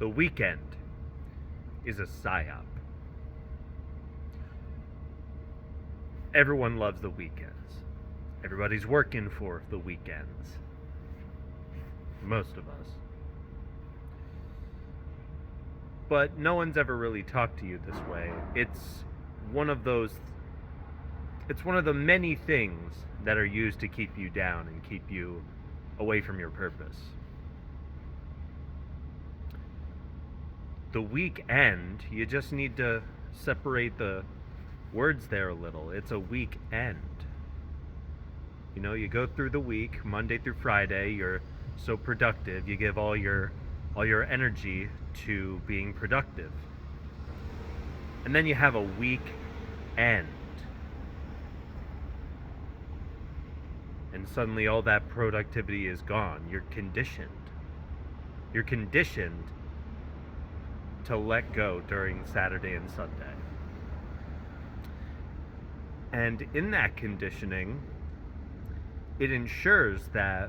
The weekend is a psyop. Everyone loves the weekends. Everybody's working for the weekends. Most of us. But no one's ever really talked to you this way. It's one of the many things that are used to keep you down and keep you away from your purpose. The weekend, you just need to separate the words there a little. It's a weekend. You know, you go through the week, Monday through Friday, you're so productive, you give all your energy to being productive. And then you have a weekend. And suddenly all that productivity is gone. You're conditioned. You're conditioned to let go during Saturday and Sunday. And in that conditioning, it ensures that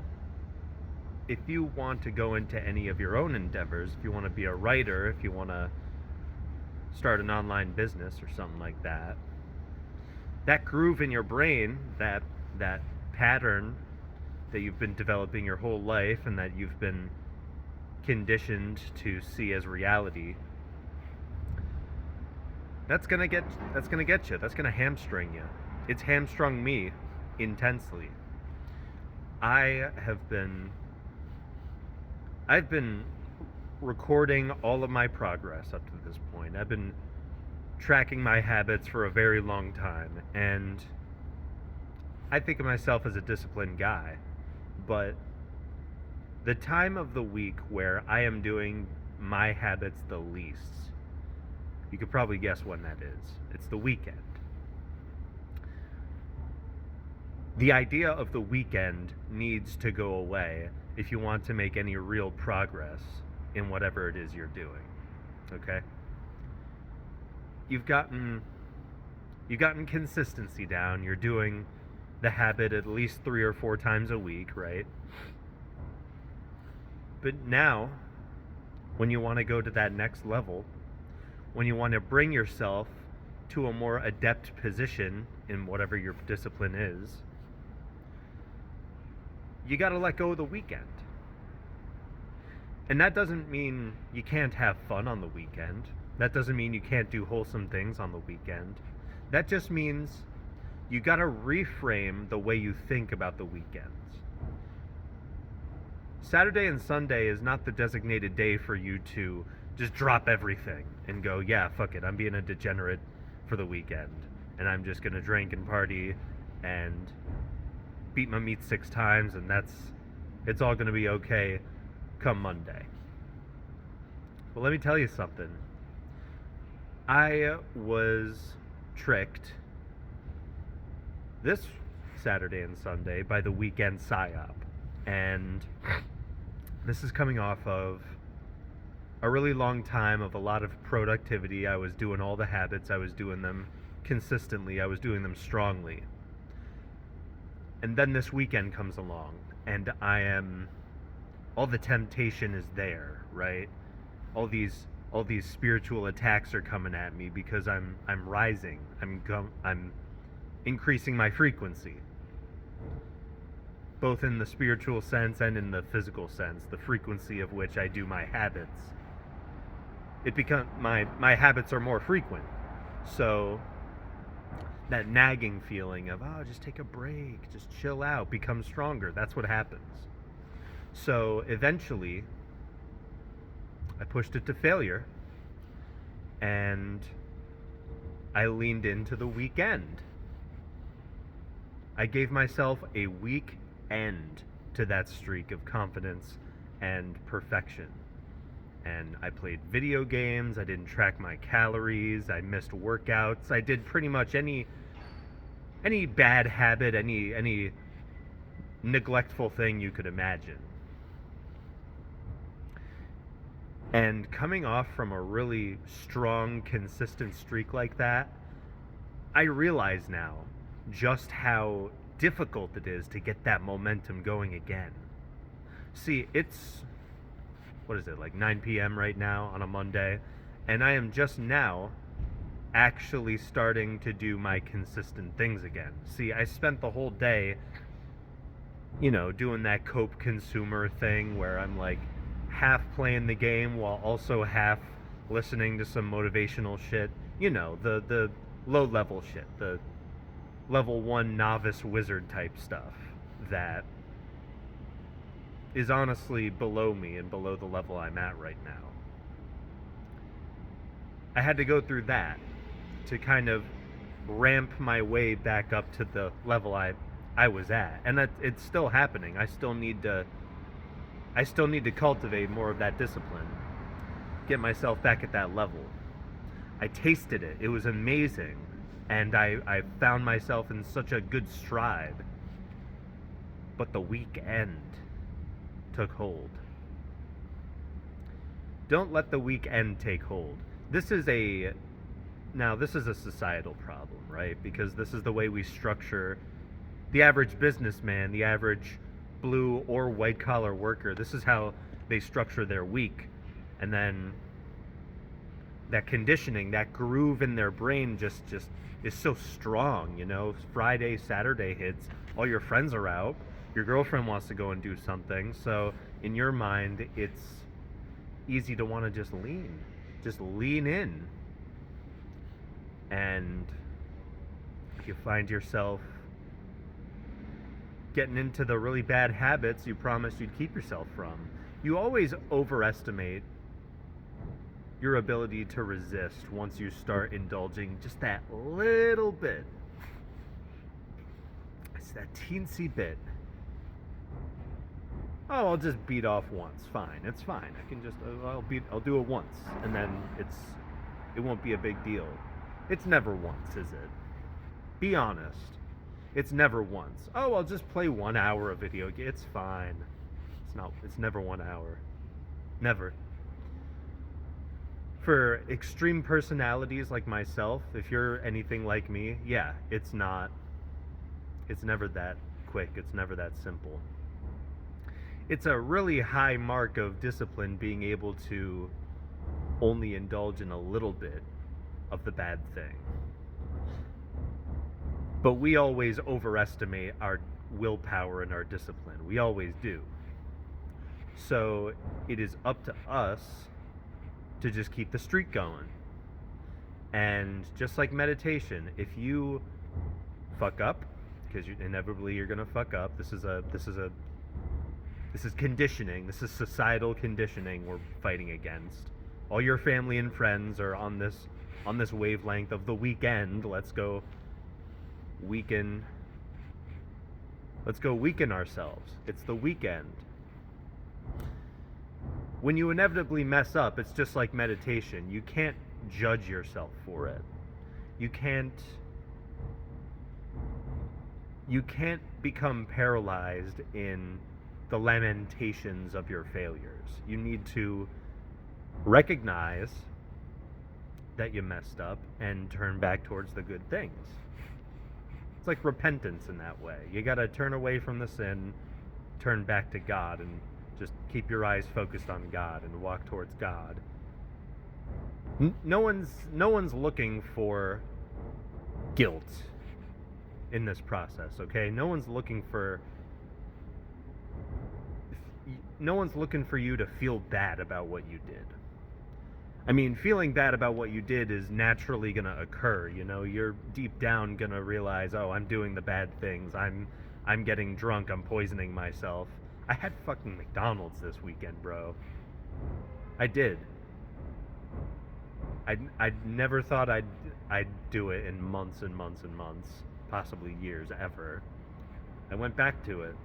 if you want to go into any of your own endeavors, if you want to be a writer, if you want to start an online business or something like that, that groove in your brain, that pattern that you've been developing your whole life and that you've been conditioned to see as reality, that's gonna get you. That's gonna hamstring you. It's hamstrung me intensely. I've been recording all of my progress up to this point. I've been tracking my habits for a very long time, and I think of myself as a disciplined guy, but the time of the week where I am doing my habits the least, you could probably guess when that is. It's the weekend. The idea of the weekend needs to go away if you want to make any real progress in whatever it is you're doing. Okay? You've gotten consistency down. You're doing the habit at least 3 or 4 times a week, right? But now, when you want to go to that next level, when you want to bring yourself to a more adept position in whatever your discipline is, you got to let go of the weekend. And that doesn't mean you can't have fun on the weekend. That doesn't mean you can't do wholesome things on the weekend. That just means you got to reframe the way you think about the weekends. Saturday and Sunday is not the designated day for you to just drop everything and go, yeah, fuck it, I'm being a degenerate for the weekend, and I'm just gonna drink and party and beat my meat 6 times, and it's all gonna be okay come Monday. Well, let me tell you something. I was tricked this Saturday and Sunday by the weekend psyop, and this is coming off of a really long time of a lot of productivity. I was doing all the habits. I was doing them consistently. I was doing them strongly. And then this weekend comes along, and all the temptation is there, right? All these spiritual attacks are coming at me because I'm rising. I'm increasing my frequency, both in the spiritual sense and in the physical sense, the frequency of which I do my habits. My habits are more frequent. So that nagging feeling of, oh, just take a break, just chill out, becomes stronger. That's what happens. So eventually, I pushed it to failure, and I leaned into the weekend. I gave myself a weekend to that streak of confidence and perfection. And I played video games, I didn't track my calories, I missed workouts, I did pretty much any bad habit, any neglectful thing you could imagine. And coming off from a really strong, consistent streak like that, I realize now just how difficult it is to get that momentum going again. See, it's what is it, like 9 p.m. right now on a Monday, and I am just now actually starting to do my consistent things again. See, I spent the whole day, doing that cope consumer thing where I'm like half playing the game while also half listening to some motivational shit. The low level shit, the level 1 novice wizard type stuff that is honestly below me and below the level I'm at right now. I had to go through that to kind of ramp my way back up to the level I was at, and that it's still happening. I still need to cultivate more of that discipline, get myself back at that level. I tasted it. It was amazing, and I found myself in such a good stride. But the weekend took hold. Don't let the weekend take hold. This is a societal problem, right? Because this is the way we structure the average businessman, the average blue or white collar worker. This is how they structure their week. And then that conditioning, that groove in their brain just is so strong, Friday, Saturday hits, all your friends are out, your girlfriend wants to go and do something, so in your mind it's easy to want to just lean in. And if you find yourself getting into the really bad habits you promised you'd keep yourself from, you always overestimate your ability to resist once you start indulging just that little bit. It's that teensy bit. Oh, I'll just beat off once. Fine, it's fine. I can just I'll do it once, and then it won't be a big deal. It's never once, is it? Be honest. It's never once. Oh, I'll just play 1 hour of video game. It's fine. It's never 1 hour. Never. For extreme personalities like myself, if you're anything like me, yeah, it's never that quick. It's never that simple. It's a really high mark of discipline being able to only indulge in a little bit of the bad thing. But we always overestimate our willpower and our discipline. We always do. So it is up to us to just keep the streak going. And just like meditation, if you fuck up, because inevitably you're gonna fuck up. This is conditioning. This is societal conditioning we're fighting against. All your family and friends are on this wavelength of the weekend. Let's go weaken ourselves. It's the weekend. When you inevitably mess up, it's just like meditation. You can't judge yourself for it. You can't become paralyzed in the lamentations of your failures. You need to recognize that you messed up and turn back towards the good things. It's like repentance in that way. You gotta turn away from the sin, turn back to God, and just keep your eyes focused on God and walk towards God. No one's looking for guilt in this process, okay? No one's looking for you to feel bad about what you did. I mean, feeling bad about what you did is naturally going to occur, You're deep down going to realize, oh, I'm doing the bad things. I'm getting drunk. I'm poisoning myself. I had fucking McDonald's this weekend, bro. I did. I never thought I'd do it in months and months and months, possibly years, ever. I went back to it.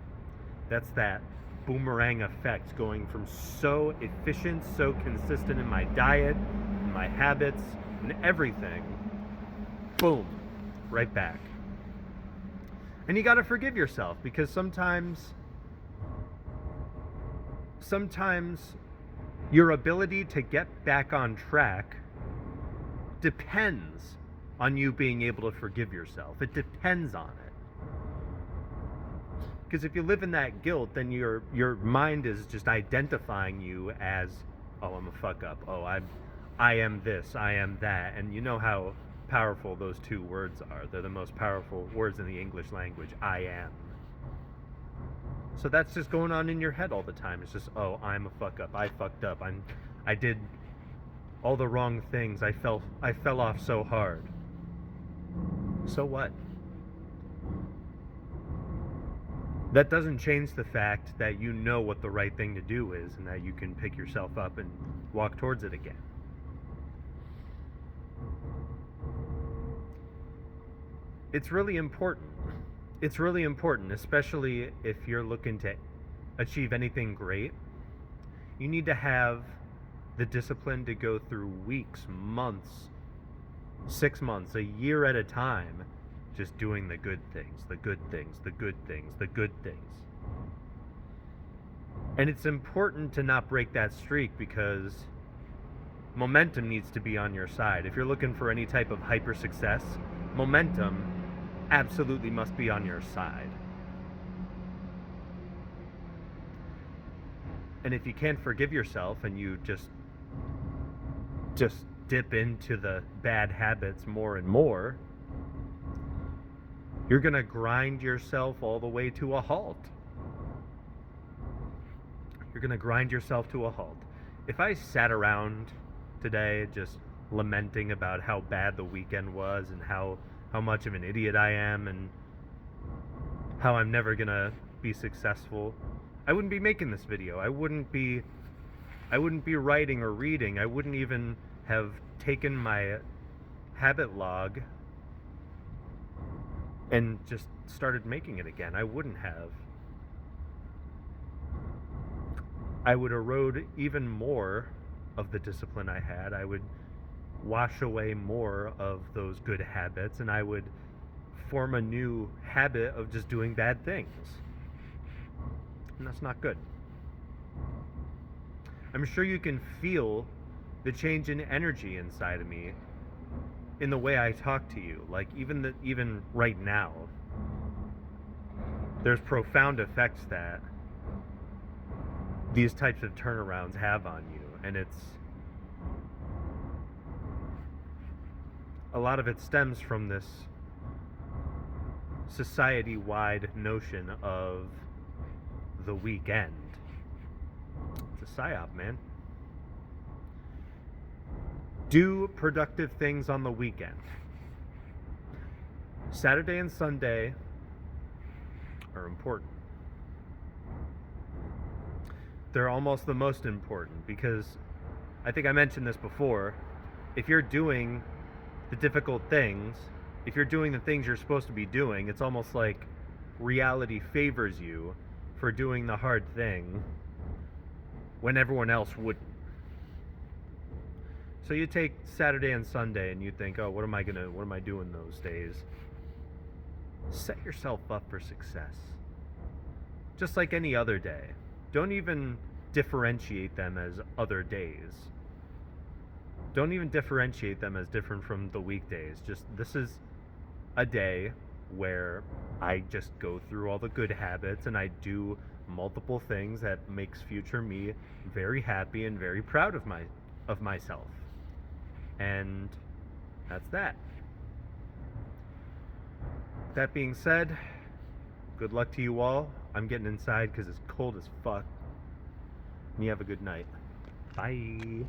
That's that boomerang effect, going from so efficient, so consistent in my diet, in my habits, and everything. Boom, right back. And you gotta forgive yourself, because sometimes your ability to get back on track depends on you being able to forgive yourself. It depends on it. Because if you live in that guilt, then your mind is just identifying you as, oh, I'm a fuck up. Oh, I am this, I am that. And you know how powerful those two words are. They're the most powerful words in the English language. I am. So that's just going on in your head all the time. It's just, oh, I'm a fuck up. I fucked up. I did all the wrong things. I fell off so hard. So what? That doesn't change the fact that you know what the right thing to do is and that you can pick yourself up and walk towards it again. It's really important. It's really important, especially if you're looking to achieve anything great. You need to have the discipline to go through weeks, months, 6 months, a year at a time, just doing the good things, the good things, the good things, the good things. And it's important to not break that streak because momentum needs to be on your side. If you're looking for any type of hyper success, momentum absolutely must be on your side. And if you can't forgive yourself and you just dip into the bad habits more and more, you're going to grind yourself all the way to a halt. You're going to grind yourself to a halt. If I sat around today just lamenting about how bad the weekend was and how much of an idiot I am and how I'm never going to be successful, I wouldn't be making this video. I wouldn't be writing or reading. I wouldn't even have taken my habit log and just started making it again. I wouldn't have. I would erode even more of the discipline I had. I would wash away more of those good habits, and I would form a new habit of just doing bad things. And that's not good. I'm sure you can feel the change in energy inside of me in the way I talk to you. Like even right now, there's profound effects that these types of turnarounds have on you, and a lot of it stems from this society-wide notion of the weekend. It's a psyop, man. Do productive things on the weekend. Saturday and Sunday are important. They're almost the most important because I think I mentioned this before. If you're doing the difficult things, if you're doing the things you're supposed to be doing, it's almost like reality favors you for doing the hard thing when everyone else wouldn't. So you take Saturday and Sunday and you think, oh, what am I doing those days? Set yourself up for success. Just like any other day. Don't even differentiate them as other days. Don't even differentiate them as different from the weekdays. Just, this is a day where I just go through all the good habits and I do multiple things that makes future me very happy and very proud of myself. And that's that. That being said, good luck to you all. I'm getting inside because it's cold as fuck. And you have a good night. Bye.